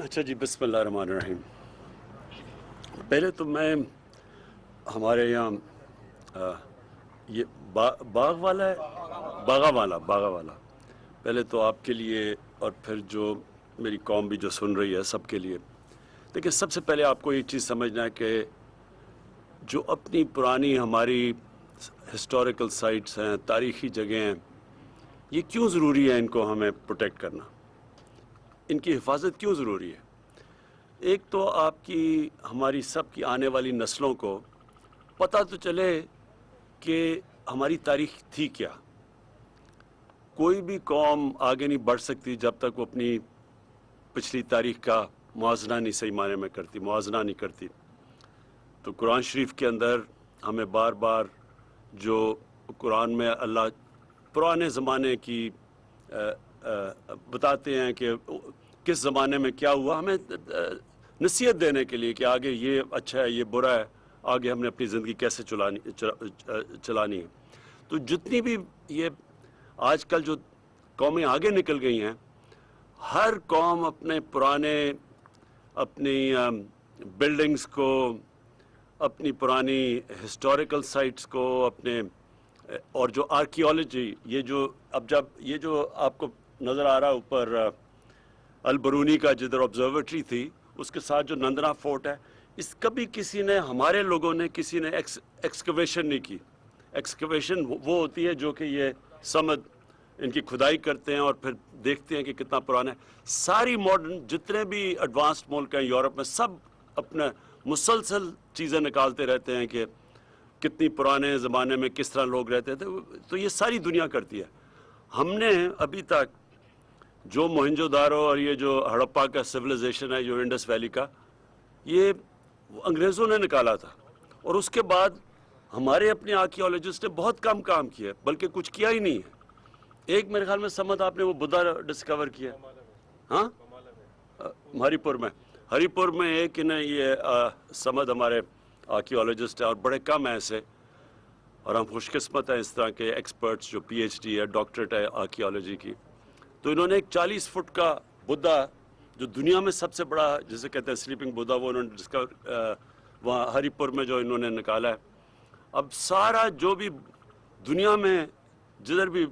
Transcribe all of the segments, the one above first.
اچھا جی، بسم اللہ الرحمن الرحیم۔ پہلے تو میں ہمارے یہاں یہ باغ والا ہے، باغا والا پہلے تو آپ کے لیے اور پھر جو میری قوم بھی جو سن رہی ہے سب کے لیے، دیکھیں سب سے پہلے آپ کو یہ چیز سمجھنا ہے کہ جو اپنی پرانی ہماری ہسٹوریکل سائٹس ہیں، تاریخی جگہیں ہیں، یہ کیوں ضروری ہے ان کو ہمیں پروٹیکٹ کرنا، ان کی حفاظت کیوں ضروری ہے؟ ایک تو آپ کی ہماری سب کی آنے والی نسلوں کو پتہ تو چلے کہ ہماری تاریخ تھی کیا۔ کوئی بھی قوم آگے نہیں بڑھ سکتی جب تک وہ اپنی پچھلی تاریخ کا موازنہ نہیں صحیح معنی میں کرتی، موازنہ نہیں کرتی۔ تو قرآن شریف کے اندر ہمیں بار بار جو قرآن میں اللہ پرانے زمانے کی بتاتے ہیں کہ کس زمانے میں کیا ہوا، ہمیں نصیحت دینے کے لیے کہ آگے یہ اچھا ہے یہ برا ہے، آگے ہم نے اپنی زندگی کیسے چلانی ہے۔ تو جتنی بھی یہ آج کل جو قومیں آگے نکل گئی ہیں، ہر قوم اپنے پرانے اپنی بلڈنگز کو، اپنی پرانی ہسٹوریکل سائٹس کو، اپنے اور جو آرکیالوجی، یہ جو آپ کو نظر آ رہا اوپر البرونی کا جدھر آبزرویٹری تھی، اس کے ساتھ جو نندنا فورٹ ہے، اس کبھی کسی نے ہمارے لوگوں نے کسی نے ایکسکیویشن نہیں کی۔ ایکسکیویشن وہ ہوتی ہے جو کہ یہ سمجھ ان کی کھدائی کرتے ہیں اور پھر دیکھتے ہیں کہ کتنا پرانا ہے۔ ساری ماڈرن جتنے بھی ایڈوانسڈ ملک ہیں یورپ میں، سب اپنے مسلسل چیزیں نکالتے رہتے ہیں کہ کتنی پرانے زمانے میں کس طرح لوگ رہتے تھے۔ تو یہ ساری دنیا کرتی ہے۔ ہم نے ابھی تک جو موہنجو دارو اور یہ جو ہڑپا کا سویلائزیشن ہے، جو انڈس ویلی کا، یہ انگریزوں نے نکالا تھا، اور اس کے بعد ہمارے اپنے آرکیالوجسٹ نے بہت کم کام کیا، بلکہ کچھ کیا ہی نہیں ہے۔ ایک میرے خیال میں سمت آپ نے وہ بدھا ڈسکور کیا، ہاں ہری پور میں ایک یہ سمد ہمارے آرکیالوجسٹ ہیں، اور بڑے کم ہیں ایسے، اور ہم خوش قسمت ہیں اس طرح کے ایکسپرٹس جو پی ایچ ڈی ہے، ڈاکٹریٹ ہے آرکیالوجی کی۔ تو انہوں نے ایک 40 فٹ کا بدھا جو دنیا میں سب سے بڑا جسے کہتے ہیں سلیپنگ بدھا، وہ انہوں نے ڈسکور وہاں ہری پور میں جو انہوں نے نکالا ہے۔ اب سارا جو بھی دنیا میں جدھر بھی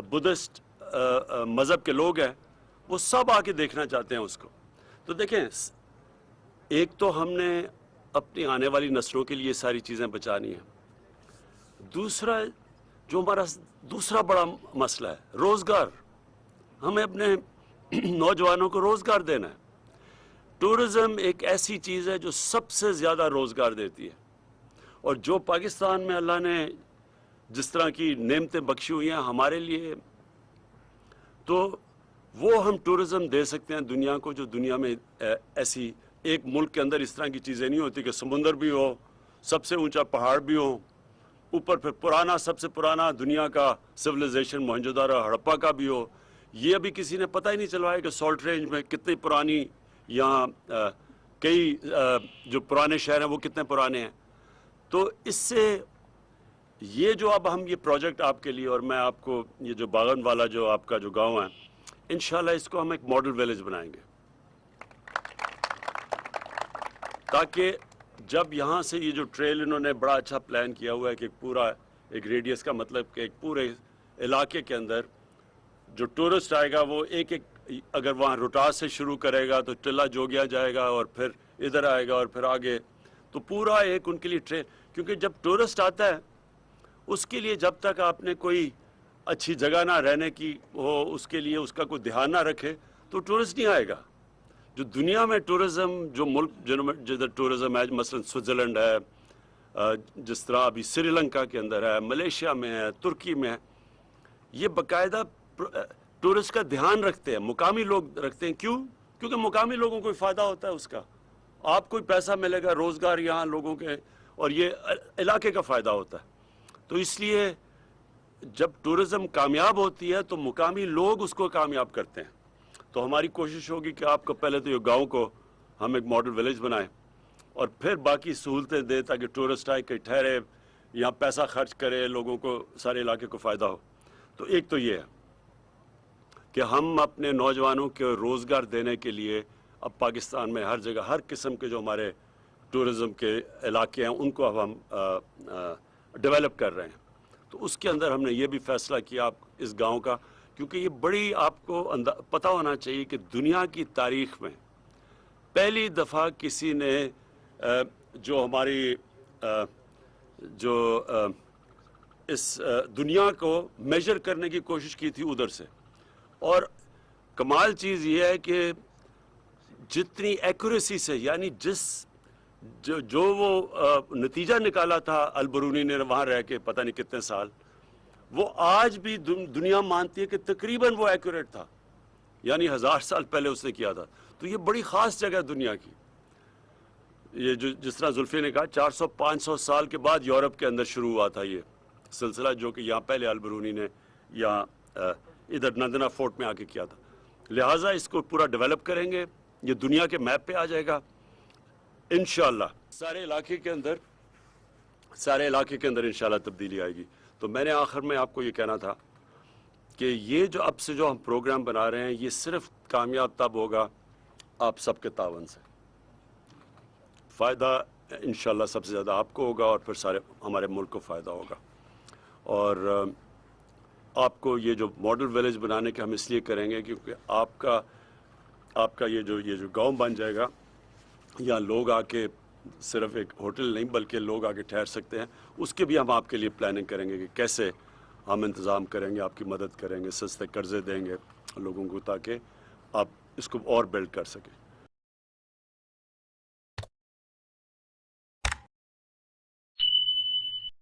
بدھسٹ مذہب کے لوگ ہیں، وہ سب آ کے دیکھنا چاہتے ہیں اس کو۔ تو دیکھیں، ایک تو ہم نے اپنی آنے والی نسلوں کے لیے ساری چیزیں بچانی ہیں۔ دوسرا جو ہمارا دوسرا بڑا مسئلہ ہے روزگار، ہمیں اپنے نوجوانوں کو روزگار دینا ہے۔ ٹورزم ایک ایسی چیز ہے جو سب سے زیادہ روزگار دیتی ہے، اور جو پاکستان میں اللہ نے جس طرح کی نعمتیں بخشی ہوئی ہیں ہمارے لیے، تو وہ ہم ٹورزم دے سکتے ہیں دنیا کو، جو دنیا میں ایسی ایک ملک کے اندر اس طرح کی چیزیں نہیں ہوتی کہ سمندر بھی ہو، سب سے اونچا پہاڑ بھی ہو، اوپر پھر پرانا سب سے پرانا دنیا کا سویلائزیشن موہنجو دارو ہڑپا کا بھی ہو۔ یہ ابھی کسی نے پتہ ہی نہیں چلوایا کہ سالٹ رینج میں کتنی پرانی، یہاں کئی جو پرانے شہر ہیں وہ کتنے پرانے ہیں۔ تو اس سے یہ جو اب ہم یہ پروجیکٹ آپ کے لیے، اور میں آپ کو یہ جو باغن والا جو آپ کا جو گاؤں ہے، انشاءاللہ اس کو ہم ایک ماڈل ویلیج بنائیں گے، تاکہ جب یہاں سے یہ جو ٹریل انہوں نے بڑا اچھا پلان کیا ہوا ہے کہ پورا ایک ریڈیس کا مطلب کہ ایک پورے علاقے کے اندر جو ٹورسٹ آئے گا وہ ایک اگر وہاں روٹاس سے شروع کرے گا تو ٹلہ جوگیا جائے گا، اور پھر ادھر آئے گا، اور پھر آگے، تو پورا ایک ان کے لیے ٹریل۔ کیونکہ جب ٹورسٹ آتا ہے اس کے لیے جب تک آپ نے کوئی اچھی جگہ نہ رہنے کی ہو، اس کے لیے اس کا کوئی دھیان نہ رکھے، تو ٹورسٹ نہیں آئے گا۔ جو دنیا میں ٹورزم، جو ملک جدھر ٹورزم ہے، مثلا سوئٹزرلینڈ ہے، جس طرح ابھی سری لنکا کے اندر ہے، ملیشیا میں ہے، ترکی میں ہے، یہ باقاعدہ ٹورسٹ کا دھیان رکھتے ہیں، مقامی لوگ رکھتے ہیں۔ کیوں؟ کیونکہ مقامی لوگوں کو فائدہ ہوتا ہے اس کا، آپ کو پیسہ ملے گا، روزگار یہاں لوگوں کے، اور یہ علاقے کا فائدہ ہوتا ہے۔ تو اس لیے جب ٹورزم کامیاب ہوتی ہے تو مقامی لوگ اس کو کامیاب کرتے ہیں۔ تو ہماری کوشش ہوگی کہ آپ کو پہلے تو یہ گاؤں کو ہم ایک ماڈل ویلیج بنائیں، اور پھر باقی سہولتیں دیں تاکہ ٹورسٹ آئے، کہ ٹھہرے، یہاں پیسہ خرچ کرے، لوگوں کو، سارے علاقے کو فائدہ ہو۔ تو ایک تو یہ ہے۔ کہ ہم اپنے نوجوانوں کے روزگار دینے کے لیے اب پاکستان میں ہر جگہ ہر قسم کے جو ہمارے ٹورزم کے علاقے ہیں ان کو اب ہم ڈیولپ کر رہے ہیں. تو اس کے اندر ہم نے یہ بھی فیصلہ کیا آپ اس گاؤں کا، کیونکہ یہ بڑی آپ کو پتہ ہونا چاہیے کہ دنیا کی تاریخ میں پہلی دفعہ کسی نے جو ہماری جو اس دنیا کو میجر کرنے کی کوشش کی تھی ادھر سے. اور کمال چیز یہ ہے کہ جتنی ایکوریسی سے، یعنی جو وہ نتیجہ نکالا تھا البرونی نے وہاں رہ کے پتہ نہیں کتنے سال، وہ آج بھی دنیا مانتی ہے کہ تقریباً وہ ایکوریٹ تھا، یعنی 1000 سال پہلے اس نے کیا تھا. تو یہ بڑی خاص جگہ ہے دنیا کی. یہ جس طرح زلفی نے کہا 400-500 سال کے بعد یورپ کے اندر شروع ہوا تھا یہ سلسلہ، جو کہ یہاں پہلے البرونی نے یہاں ادھر نندنا فورٹ میں آ کے کیا تھا. لہٰذا اس کو پورا ڈیولپ کریں گے، یہ دنیا کے میپ پہ آ جائے گا انشاءاللہ. سارے علاقے کے اندر انشاءاللہ تبدیلی آئے گی. تو میں نے آخر میں آپ کو یہ کہنا تھا کہ یہ جو اب سے جو ہم پروگرام بنا رہے ہیں یہ صرف کامیاب تب ہوگا آپ سب کے تعاون سے. فائدہ انشاءاللہ سب سے زیادہ آپ کو ہوگا اور پھر سارے ہمارے ملک کو فائدہ ہوگا. اور آپ کو یہ جو ماڈل ویلیج بنانے کے ہم اس لیے کریں گے کیونکہ آپ کا یہ جو گاؤں بن جائے گا، یہاں لوگ آ کے صرف ایک ہوٹل نہیں بلکہ لوگ آ کے ٹھہر سکتے ہیں. اس کے بھی ہم آپ کے لیے پلاننگ کریں گے کہ کیسے ہم انتظام کریں گے، آپ کی مدد کریں گے، سستے قرضے دیں گے لوگوں کو تاکہ آپ اس کو اور بلڈ کر سکیں.